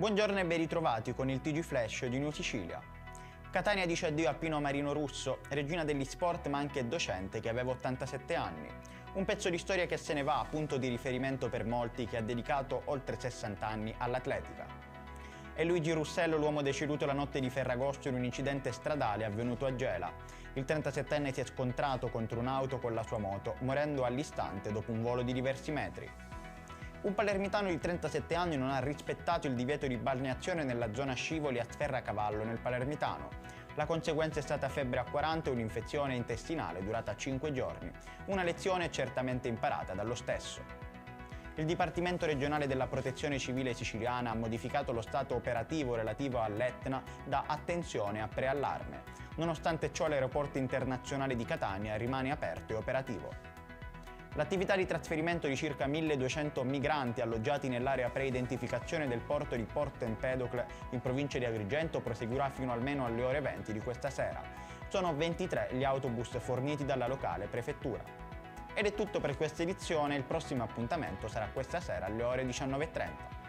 Buongiorno e ben ritrovati con il TG Flash di New Sicilia. Catania dice addio a Pino Marino Russo, regina degli sport ma anche docente che aveva 87 anni. Un pezzo di storia che se ne va, punto di riferimento per molti, che ha dedicato oltre 60 anni all'atletica. È Luigi Russello l'uomo deceduto la notte di Ferragosto in un incidente stradale avvenuto a Gela. Il 37enne si è scontrato contro un'auto con la sua moto, morendo all'istante dopo un volo di diversi metri. Un palermitano di 37 anni non ha rispettato il divieto di balneazione nella zona scivoli a Sferracavallo nel Palermitano. La conseguenza è stata febbre a 40 e un'infezione intestinale durata 5 giorni. Una lezione certamente imparata dallo stesso. Il Dipartimento regionale della Protezione Civile siciliana ha modificato lo stato operativo relativo all'Etna da attenzione a preallarme. Nonostante ciò, l'aeroporto internazionale di Catania rimane aperto e operativo. L'attività di trasferimento di circa 1200 migranti alloggiati nell'area pre-identificazione del porto di Porto Empedocle in provincia di Agrigento proseguirà fino almeno alle ore 20 di questa sera. Sono 23 gli autobus forniti dalla locale prefettura. Ed è tutto per questa edizione, il prossimo appuntamento sarà questa sera alle ore 19:30.